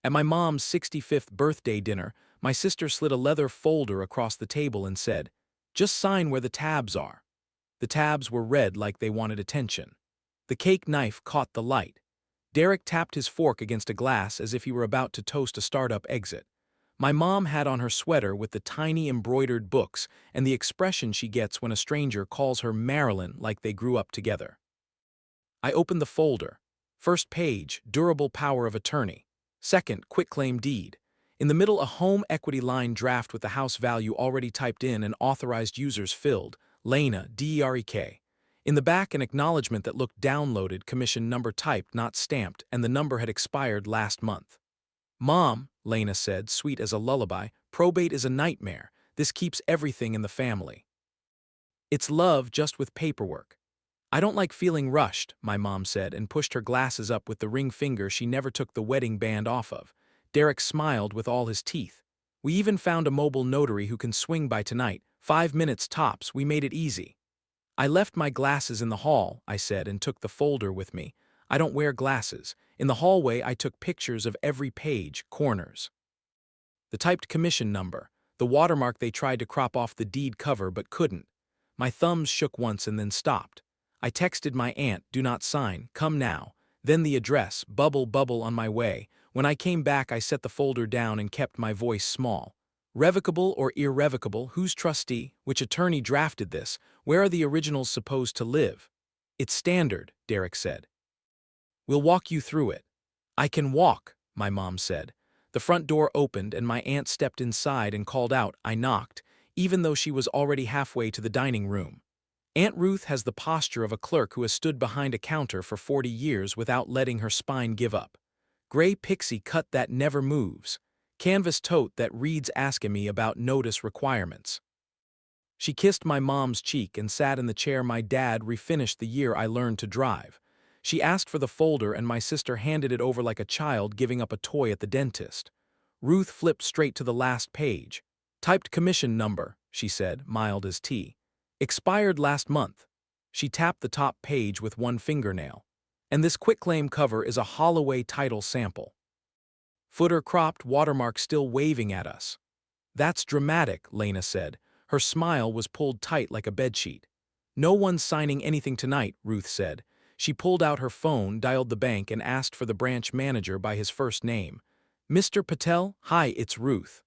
At my mom's 65th birthday dinner, my sister slid a leather folder across the table and said, "Just sign where the tabs are." The tabs were red like they wanted attention. The cake knife caught the light. Derek tapped his fork against a glass as if he were about to toast a startup exit. My mom had on her sweater with the tiny embroidered books and the expression she gets when a stranger calls her Marilyn like they grew up together. I opened the folder. First page, durable power of attorney. Second, quitclaim deed. In the middle, a home equity line draft with the house value already typed in and authorized users filled, Lena, DEREK. In the back, an acknowledgement that looked downloaded, commission number typed, not stamped, and the number had expired last month. "Mom," Lena said, sweet as a lullaby, "probate is a nightmare. This keeps everything in the family." "It's love just with paperwork." "I don't like feeling rushed," my mom said, and pushed her glasses up with the ring finger she never took the wedding band off of. Derek smiled with all his teeth. "We even found a mobile notary who can swing by tonight. 5 minutes tops, we made it easy." "I left my glasses in the hall," I said, and took the folder with me. I don't wear glasses. In the hallway, I took pictures of every page, corners. The typed commission number, the watermark they tried to crop off the deed cover but couldn't. My thumbs shook once and then stopped. I texted my aunt, "Do not sign, come now." Then the address, bubble bubble on my way. When I came back, I set the folder down and kept my voice small. "Revocable or irrevocable? Who's trustee? Which attorney drafted this? Where are the originals supposed to live?" "It's standard," Derek said. "We'll walk you through it." "I can walk," my mom said. The front door opened and my aunt stepped inside and called out. I knocked, even though she was already halfway to the dining room. Aunt Ruth has the posture of a clerk who has stood behind a counter for 40 years without letting her spine give up. Gray pixie cut that never moves. Canvas tote that reads asking me about notice requirements. She kissed my mom's cheek and sat in the chair my dad refinished the year I learned to drive. She asked for the folder and my sister handed it over like a child giving up a toy at the dentist. Ruth flipped straight to the last page. "Typed commission number," she said, mild as tea. "Expired last month." She tapped the top page with one fingernail. "And this quitclaim cover is a Holloway title sample." Footer cropped, watermark still waving at us. "That's dramatic," Lena said. Her smile was pulled tight like a bedsheet. "No one's signing anything tonight," Ruth said. She pulled out her phone, dialed the bank, and asked for the branch manager by his first name. "Mr. Patel? Hi, it's Ruth.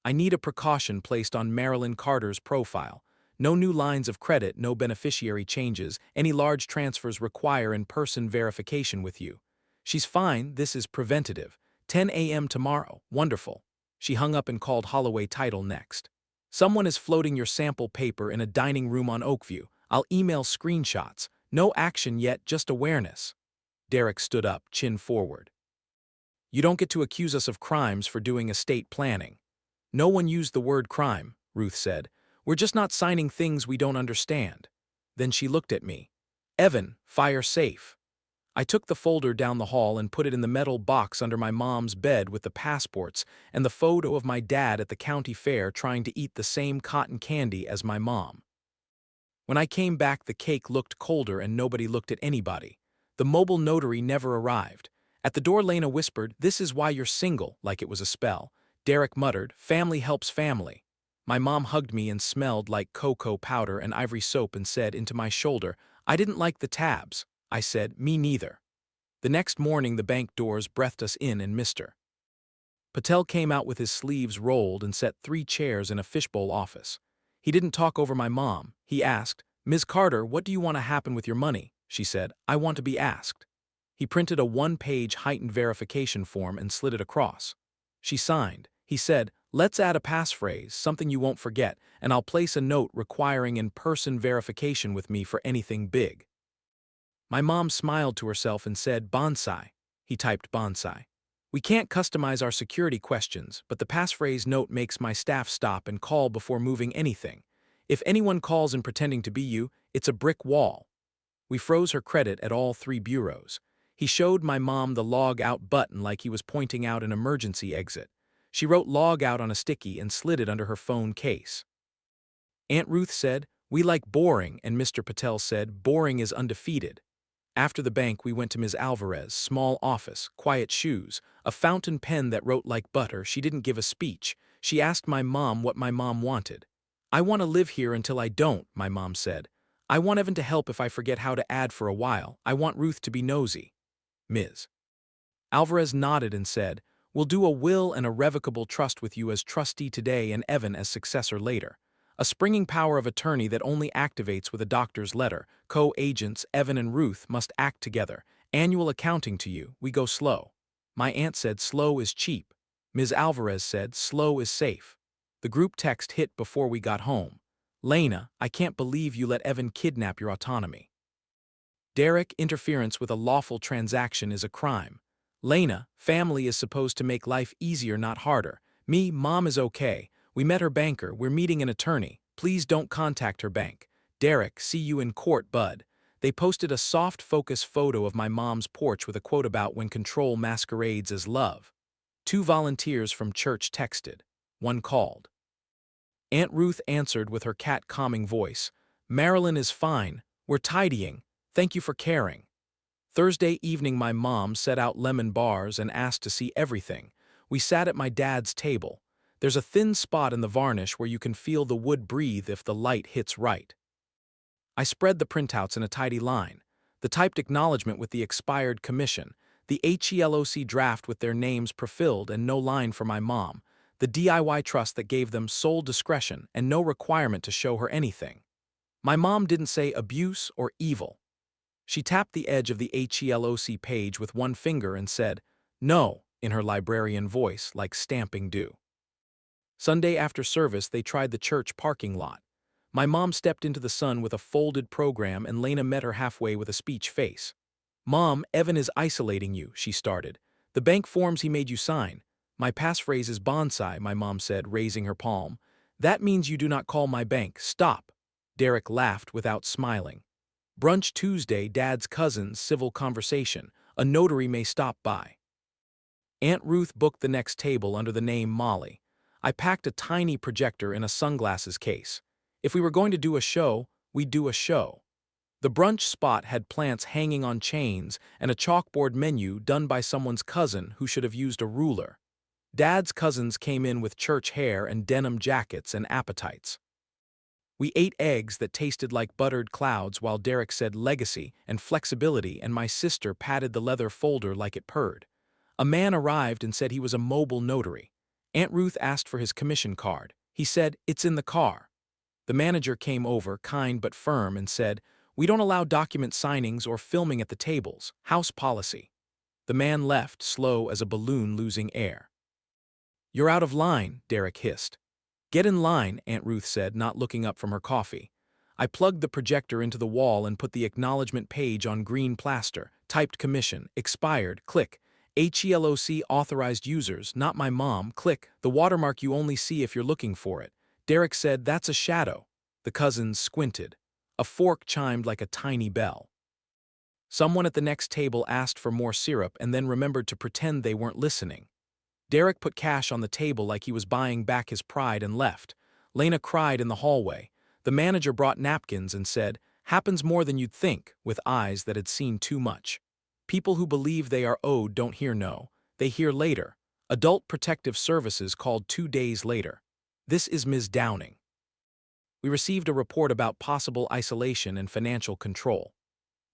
I need a precaution placed on Marilyn Carter's profile. No new lines of credit, no beneficiary changes. Any large transfers require in-person verification with you." "She's fine, this is preventative. 10 a.m. tomorrow, wonderful." She hung up and called Holloway Title next. "Someone is floating your sample paper in a dining room on Oakview. I'll email screenshots. No action yet, just awareness." Derek stood up, chin forward. "You don't get to accuse us of crimes for doing estate planning." "No one used the word crime," Ruth said. "We're just not signing things we don't understand." Then she looked at me. "Evan, fire safe." I took the folder down the hall and put it in the metal box under my mom's bed with the passports and the photo of my dad at the county fair trying to eat the same cotton candy as my mom. When I came back, the cake looked colder and nobody looked at anybody. The mobile notary never arrived. At the door, Lena whispered, "This is why you're single," like it was a spell. Derek muttered, "Family helps family." My mom hugged me and smelled like cocoa powder and ivory soap and said into my shoulder, "I didn't like the tabs." I said, "Me neither." The next morning, the bank doors breathed us in and Mr. Patel came out with his sleeves rolled and set 3 chairs in a fishbowl office. He didn't talk over my mom. He asked, "Ms. Carter, what do you want to happen with your money?" She said, "I want to be asked." He printed a 1-page heightened verification form and slid it across. She signed. He said, "Let's add a passphrase, something you won't forget, and I'll place a note requiring in-person verification with me for anything big." My mom smiled to herself and said, "Bonsai." He typed bonsai. "We can't customize our security questions, but the passphrase note makes my staff stop and call before moving anything. If anyone calls in pretending to be you, it's a brick wall." We froze her credit at all 3 bureaus. He showed my mom the log out button like he was pointing out an emergency exit. She wrote log out on a sticky and slid it under her phone case. Aunt Ruth said, "We like boring," and Mr. Patel said, "Boring is undefeated." After the bank, we went to Ms. Alvarez, small office, quiet shoes, a fountain pen that wrote like butter. She didn't give a speech. She asked my mom what my mom wanted. I want to live here until I don't, my mom said. I want Evan to help if I forget how to add for a while. I want Ruth to be nosy. Ms. Alvarez nodded and said, we'll do a will and irrevocable trust with you as trustee today and Evan as successor later. A springing power of attorney that only activates with a doctor's letter. Co-agents Evan and Ruth must act together. Annual accounting to you, we go slow. My aunt said slow is cheap. Ms. Alvarez said slow is safe. The group text hit before we got home. Lena, I can't believe you let Evan kidnap your autonomy. Derek, interference with a lawful transaction is a crime. Lena, family is supposed to make life easier, not harder. Me, mom is okay. We met her banker, we're meeting an attorney. Please don't contact her bank. Derek, see you in court, bud. They posted a soft focus photo of my mom's porch with a quote about when control masquerades as love. 2 volunteers from church texted. 1 called. Aunt Ruth answered with her cat calming voice. Marilyn is fine. We're tidying. Thank you for caring. Thursday evening my mom set out lemon bars and asked to see everything. We sat at my dad's table. There's a thin spot in the varnish where you can feel the wood breathe if the light hits right. I spread the printouts in a tidy line. The typed acknowledgement with the expired commission. The HELOC draft with their names prefilled and no line for my mom. The DIY trust that gave them sole discretion and no requirement to show her anything. My mom didn't say abuse or evil. She tapped the edge of the HELOC page with 1 finger and said, no, in her librarian voice, like stamping due. Sunday after service, they tried the church parking lot. My mom stepped into the sun with a folded program and Lena met her halfway with a speech face. Mom, Evan is isolating you, she started. The bank forms he made you sign. My passphrase is bonsai, my mom said, raising her palm. That means you do not call my bank. Stop. Derek laughed without smiling. Brunch Tuesday, Dad's cousin's civil conversation. A notary may stop by. Aunt Ruth booked the next table under the name Molly. I packed a tiny projector in a sunglasses case. If we were going to do a show, we'd do a show. The brunch spot had plants hanging on chains and a chalkboard menu done by someone's cousin who should have used a ruler. Dad's cousins came in with church hair and denim jackets and appetites. We ate eggs that tasted like buttered clouds while Derek said legacy and flexibility and my sister patted the leather folder like it purred. A man arrived and said he was a mobile notary. Aunt Ruth asked for his commission card. He said, it's in the car. The manager came over, kind but firm, and said, we don't allow document signings or filming at the tables. House policy. The man left, slow as a balloon losing air. You're out of line, Derek hissed. Get in line, Aunt Ruth said, not looking up from her coffee. I plugged the projector into the wall and put the acknowledgement page on green plaster, typed commission, expired, click. HELOC authorized users, not my mom, click. The watermark you only see if you're looking for it. Derek said, that's a shadow. The cousins squinted. A fork chimed like a tiny bell. Someone at the next table asked for more syrup and then remembered to pretend they weren't listening. Derek put cash on the table like he was buying back his pride and left. Lena cried in the hallway. The manager brought napkins and said, happens more than you'd think, with eyes that had seen too much. People who believe they are owed don't hear no. They hear later. Adult Protective Services called 2 days later. This is Ms. Downing. We received a report about possible isolation and financial control.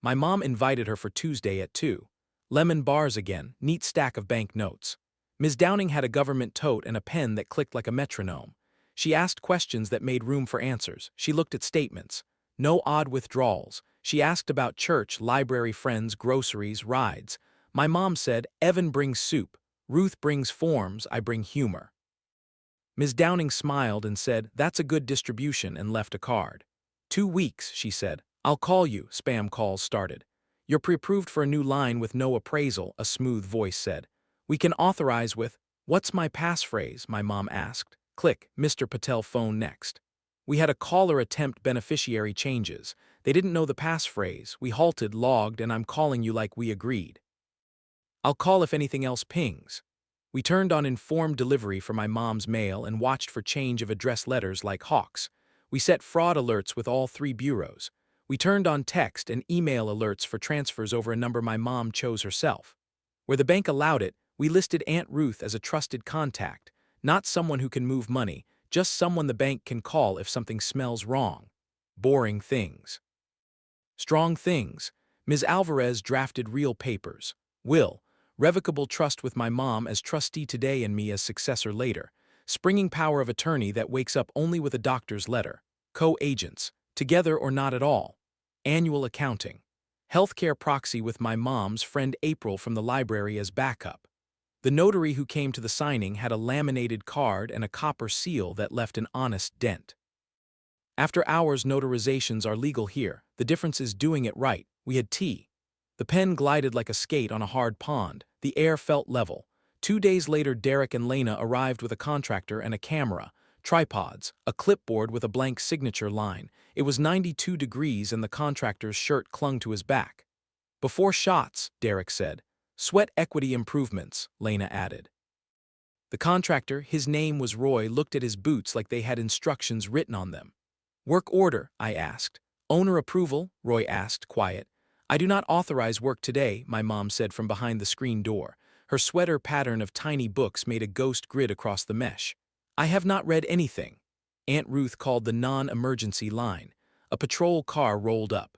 My mom invited her for Tuesday at 2. Lemon bars again, neat stack of bank notes. Ms. Downing had a government tote and a pen that clicked like a metronome. She asked questions that made room for answers. She looked at statements. No odd withdrawals. She asked about church, library friends, groceries, rides. My mom said, Evan brings soup. Ruth brings forms, I bring humor. Ms. Downing smiled and said, that's a good distribution, and left a card. 2 weeks, she said. I'll call you, spam calls started. You're pre-approved for a new line with no appraisal, a smooth voice said. We can authorize with, what's my passphrase, my mom asked. Click, Mr. Patel phone next. We had a caller attempt beneficiary changes. They didn't know the passphrase. We halted, logged, and I'm calling you like we agreed. I'll call if anything else pings. We turned on informed delivery for my mom's mail and watched for change of address letters like hawks. We set fraud alerts with all 3 bureaus. We turned on text and email alerts for transfers over a number my mom chose herself. Where the bank allowed it, we listed Aunt Ruth as a trusted contact, not someone who can move money, just someone the bank can call if something smells wrong. Boring things. Strong things. Ms. Alvarez drafted real papers. Will. Revocable trust with my mom as trustee today and me as successor later. Springing power of attorney that wakes up only with a doctor's letter. Co-agents. Together or not at all. Annual accounting. Healthcare proxy with my mom's friend April from the library as backup. The notary who came to the signing had a laminated card and a copper seal that left an honest dent. After hours, notarizations are legal here. The difference is doing it right. We had tea. The pen glided like a skate on a hard pond. The air felt level. 2 days later, Derek and Lena arrived with a contractor and a camera, tripods, a clipboard with a blank signature line. It was 92 degrees and the contractor's shirt clung to his back. Before shots, Derek said. Sweat equity improvements, Lena added. The contractor, his name was Roy, looked at his boots like they had instructions written on them. Work order, I asked. Owner approval, Roy asked, quiet. I do not authorize work today, my mom said from behind the screen door. Her sweater pattern of tiny books made a ghost grid across the mesh. I have not read anything. Aunt Ruth called the non-emergency line. A patrol car rolled up.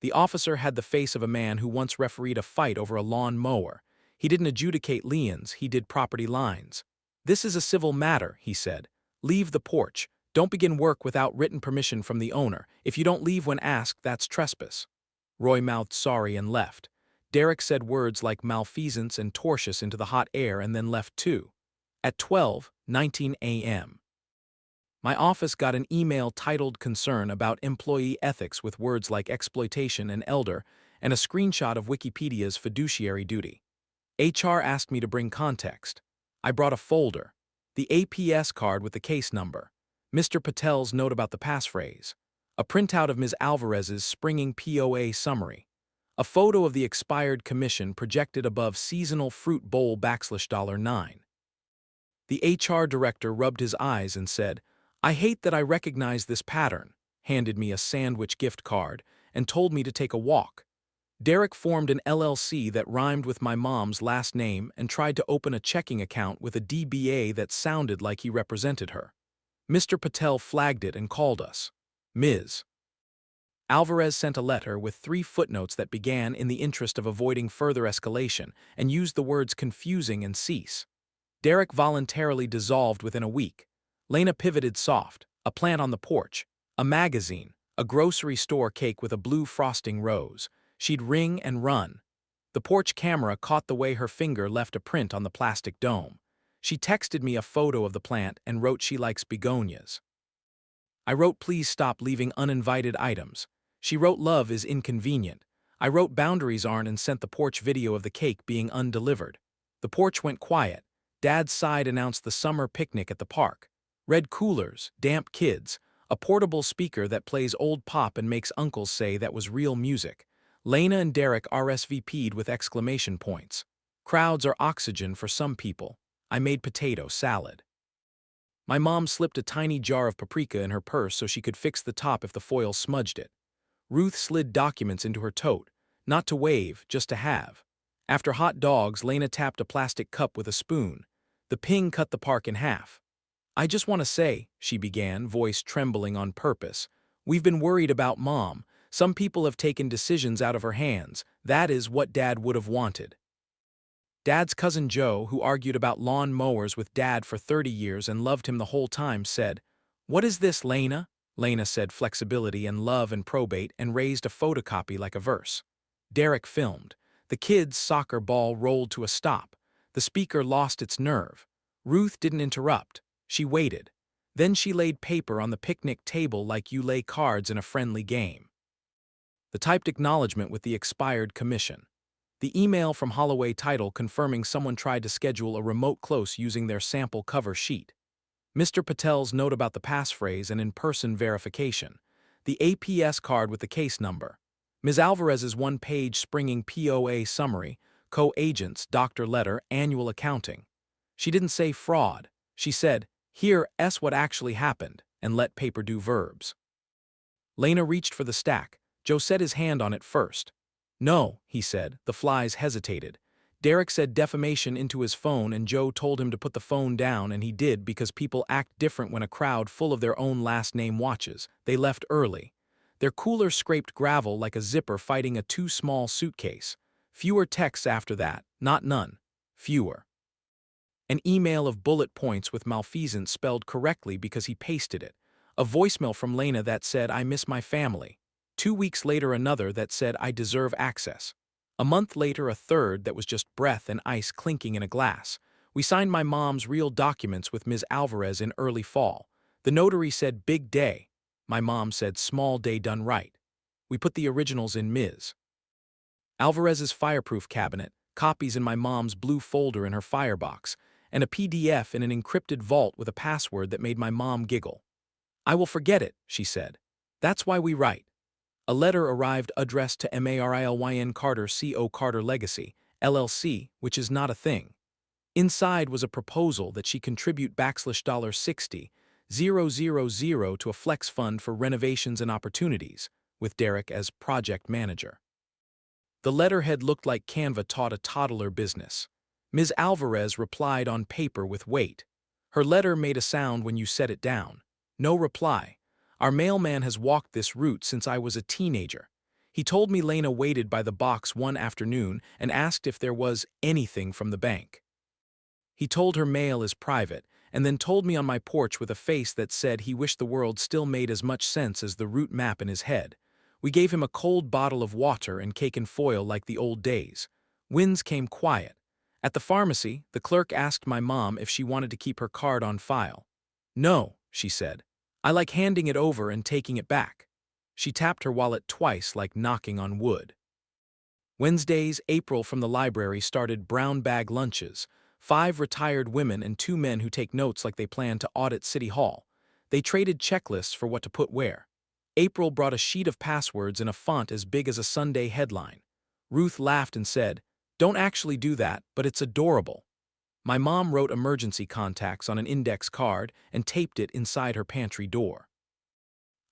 The officer had the face of a man who once refereed a fight over a lawn mower. He didn't adjudicate liens, he did property lines. This is a civil matter, he said. Leave the porch. Don't begin work without written permission from the owner. If you don't leave when asked, that's trespass. Roy mouthed sorry and left. Derek said words like malfeasance and tortious into the hot air and then left too. At 12:19 a.m. My office got an email titled Concern about employee ethics with words like exploitation and elder, and a screenshot of Wikipedia's fiduciary duty. HR asked me to bring context. I brought a folder. The APS card with the case number. Mr. Patel's note about the passphrase. A printout of Ms. Alvarez's springing POA summary. A photo of the expired commission projected above seasonal fruit bowl $9. The HR director rubbed his eyes and said, I hate that I recognize this pattern, handed me a sandwich gift card, and told me to take a walk. Derek formed an LLC that rhymed with my mom's last name and tried to open a checking account with a DBA that sounded like he represented her. Mr. Patel flagged it and called us. Ms. Alvarez sent a letter with 3 footnotes that began in the interest of avoiding further escalation and used the words confusing and cease. Derek voluntarily dissolved within a week. Lena pivoted soft, a plant on the porch, a magazine, a grocery store cake with a blue frosting rose. She'd ring and run. The porch camera caught the way her finger left a print on the plastic dome. She texted me a photo of the plant and wrote she likes begonias. I wrote please stop leaving uninvited items. She wrote love is inconvenient. I wrote boundaries aren't and sent the porch video of the cake being undelivered. The porch went quiet. Dad's side announced the summer picnic at the park. Red coolers, damp kids, a portable speaker that plays old pop and makes uncles say that was real music. Lena and Derek RSVP'd with exclamation points. Crowds are oxygen for some people. I made potato salad. My mom slipped a tiny jar of paprika in her purse so she could fix the top if the foil smudged it. Ruth slid documents into her tote, not to wave, just to have. After hot dogs, Lena tapped a plastic cup with a spoon. The ping cut the park in half. I just want to say, she began, voice trembling on purpose, we've been worried about Mom. Some people have taken decisions out of her hands. That is what Dad would have wanted. Dad's cousin Joe, who argued about lawn mowers with Dad for 30 years and loved him the whole time, said, What is this, Lena? Lena said flexibility and love and probate and raised a photocopy like a verse. Derek filmed. The kids' soccer ball rolled to a stop. The speaker lost its nerve. Ruth didn't interrupt. She waited. Then she laid paper on the picnic table like you lay cards in a friendly game. The typed acknowledgement with the expired commission. The email from Holloway title confirming someone tried to schedule a remote close using their sample cover sheet. Mr. Patel's note about the passphrase and in-person verification. The APS card with the case number. Ms. Alvarez's one-page springing POA summary, co-agents, doctor letter, annual accounting. She didn't say fraud. She said, here, what actually happened, and let paper do verbs. Lena reached for the stack. Joe set his hand on it first. No, he said. The flies hesitated. Derek said defamation into his phone and Joe told him to put the phone down, and he did because people act different when a crowd full of their own last name watches. They left early. Their cooler scraped gravel like a zipper fighting a too small suitcase. Fewer texts after that, not none. Fewer. An email of bullet points with malfeasance spelled correctly because he pasted it. A voicemail from Lena that said, I miss my family. 2 weeks later another that said, I deserve access. A month later a third that was just breath and ice clinking in a glass. We signed my mom's real documents with Ms. Alvarez in early fall. The notary said big day. My mom said small day done right. We put the originals in Ms. Alvarez's fireproof cabinet, copies in my mom's blue folder in her firebox, and a PDF in an encrypted vault with a password that made my mom giggle. I will forget it, she said. That's why we write. A letter arrived addressed to Marilyn Carter Co. Carter Legacy, LLC, which is not a thing. Inside was a proposal that she contribute $60,000 to a flex fund for renovations and opportunities, with Derek as project manager. The letterhead looked like Canva taught a toddler business. Ms. Alvarez replied on paper with weight. Her letter made a sound when you set it down. No reply. Our mailman has walked this route since I was a teenager. He told me Lena waited by the box one afternoon and asked if there was anything from the bank. He told her mail is private, and then told me on my porch with a face that said he wished the world still made as much sense as the route map in his head. We gave him a cold bottle of water and cake and foil like the old days. Winds came quiet. At the pharmacy, the clerk asked my mom if she wanted to keep her card on file. No, she said. I like handing it over and taking it back. She tapped her wallet twice like knocking on wood. Wednesdays, April from the library started brown bag lunches. 5 retired women and 2 men who take notes like they plan to audit City Hall. They traded checklists for what to put where. April brought a sheet of passwords in a font as big as a Sunday headline. Ruth laughed and said, Don't actually do that, but it's adorable. My mom wrote emergency contacts on an index card and taped it inside her pantry door.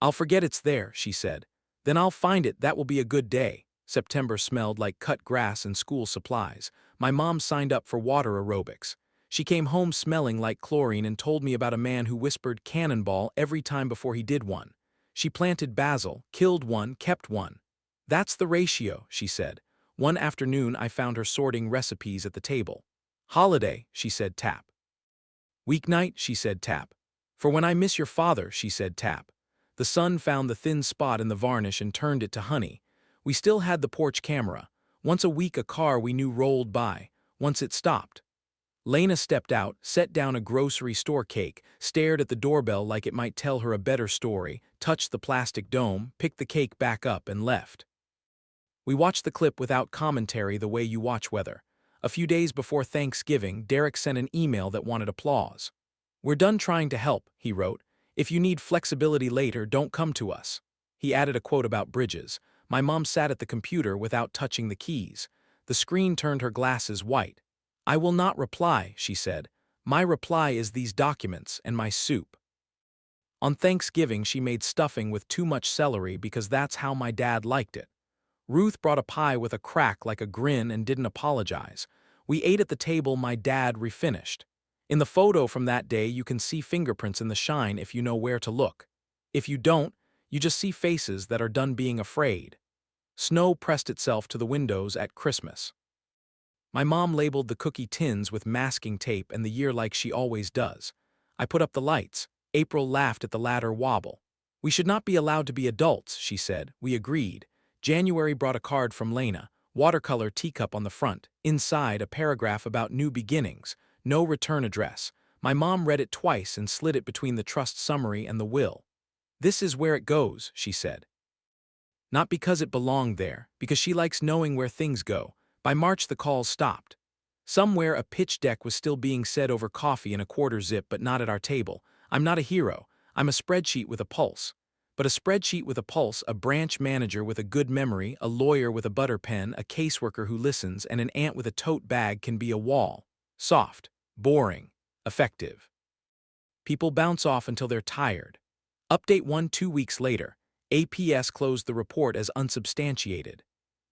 I'll forget it's there, she said. Then I'll find it, that will be a good day. September smelled like cut grass and school supplies. My mom signed up for water aerobics. She came home smelling like chlorine and told me about a man who whispered cannonball every time before he did one. She planted basil, killed one, kept one. That's the ratio, she said. One afternoon I found her sorting recipes at the table. Holiday, she said tap. Weeknight, she said tap. For when I miss your father, she said tap. The sun found the thin spot in the varnish and turned it to honey. We still had the porch camera. Once a week a car we knew rolled by. Once it stopped. Lena stepped out, set down a grocery store cake, stared at the doorbell like it might tell her a better story, touched the plastic dome, picked the cake back up and left. We watched the clip without commentary the way you watch weather. A few days before Thanksgiving, Derek sent an email that wanted applause. We're done trying to help, he wrote. If you need flexibility later, don't come to us. He added a quote about bridges. My mom sat at the computer without touching the keys. The screen turned her glasses white. I will not reply, she said. My reply is these documents and my soup. On Thanksgiving, she made stuffing with too much celery because that's how my dad liked it. Ruth brought a pie with a crack like a grin and didn't apologize. We ate at the table my dad refinished. In the photo from that day, you can see fingerprints in the shine if you know where to look. If you don't, you just see faces that are done being afraid. Snow pressed itself to the windows at Christmas. My mom labeled the cookie tins with masking tape and the year like she always does. I put up the lights. April laughed at the ladder wobble. We should not be allowed to be adults, she said. We agreed. January brought a card from Lena, watercolor teacup on the front, inside a paragraph about new beginnings, no return address. My mom read it twice and slid it between the trust summary and the will. This is where it goes, she said. Not because it belonged there, because she likes knowing where things go. By March the calls stopped. Somewhere a pitch deck was still being said over coffee in a quarter zip, but not at our table. I'm not a hero. I'm a spreadsheet with a pulse. But a spreadsheet with a pulse, a branch manager with a good memory, a lawyer with a butter pen, a caseworker who listens, and an aunt with a tote bag can be a wall. Soft, boring, effective. People bounce off until they're tired. Update 1 2 weeks later. APS closed the report as unsubstantiated.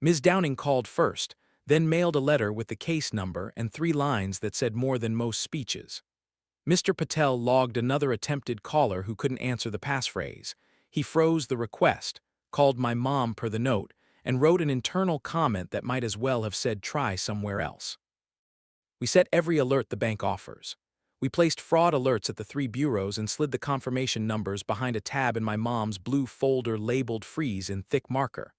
Ms. Downing called first, then mailed a letter with the case number and 3 lines that said more than most speeches. Mr. Patel logged another attempted caller who couldn't answer the passphrase. He froze the request, called my mom per the note, and wrote an internal comment that might as well have said try somewhere else. We set every alert the bank offers. We placed fraud alerts at the 3 bureaus and slid the confirmation numbers behind a tab in my mom's blue folder labeled freeze in thick marker.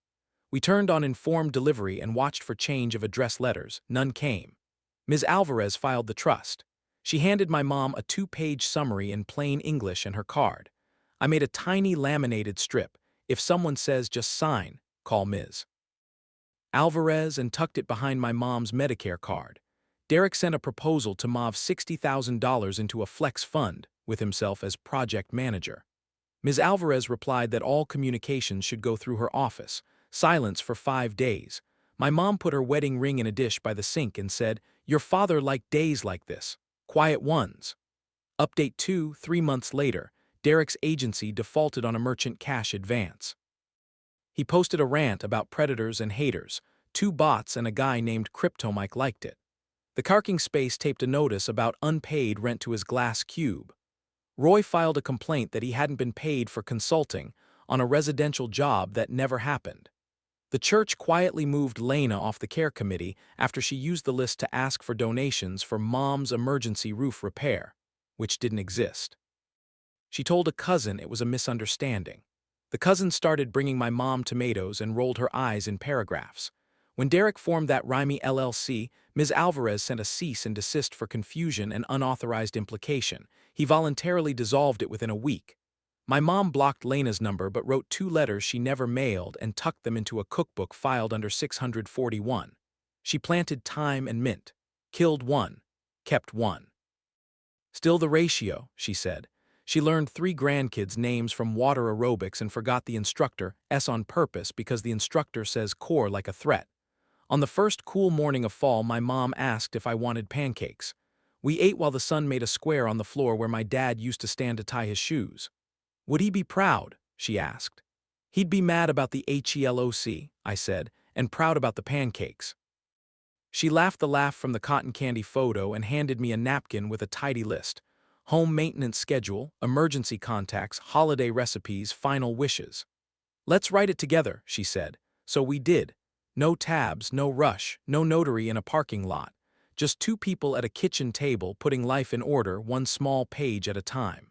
We turned on informed delivery and watched for change of address letters. None came. Ms. Alvarez filed the trust. She handed my mom a 2-page summary in plain English and her card. I made a tiny laminated strip. If someone says just sign, call Ms. Alvarez and tucked it behind my mom's Medicare card. Derek sent a proposal to move $60,000 into a flex fund, with himself as project manager. Ms. Alvarez replied that all communications should go through her office. Silence for 5 days. My mom put her wedding ring in a dish by the sink and said, "Your father liked days like this. Quiet ones." Update 2, 3 months later, Derek's agency defaulted on a merchant cash advance. He posted a rant about predators and haters. 2 bots and a guy named CryptoMike liked it. The Carking Space taped a notice about unpaid rent to his glass cube. Roy filed a complaint that he hadn't been paid for consulting on a residential job that never happened. The church quietly moved Lena off the care committee after she used the list to ask for donations for mom's emergency roof repair, which didn't exist. She told a cousin it was a misunderstanding. The cousin started bringing my mom tomatoes and rolled her eyes in paragraphs. When Derek formed that rhymey LLC, Ms. Alvarez sent a cease and desist for confusion and unauthorized implication. He voluntarily dissolved it within a week. My mom blocked Lena's number but wrote 2 letters she never mailed and tucked them into a cookbook filed under 641. She planted thyme and mint, killed 1, kept 1. Still the ratio, she said. She learned 3 grandkids' names from water aerobics and forgot the instructor S on purpose because the instructor says core like a threat. On the first cool morning of fall, my mom asked if I wanted pancakes. We ate while the sun made a square on the floor where my dad used to stand to tie his shoes. Would he be proud? She asked. He'd be mad about the HELOC, I said, and proud about the pancakes. She laughed the laugh from the cotton candy photo and handed me a napkin with a tidy list. Home maintenance schedule, emergency contacts, holiday recipes, final wishes. Let's write it together, she said. So we did. No tabs, no rush, no notary in a parking lot. Just 2 people at a kitchen table putting life in order, 1 small page at a time.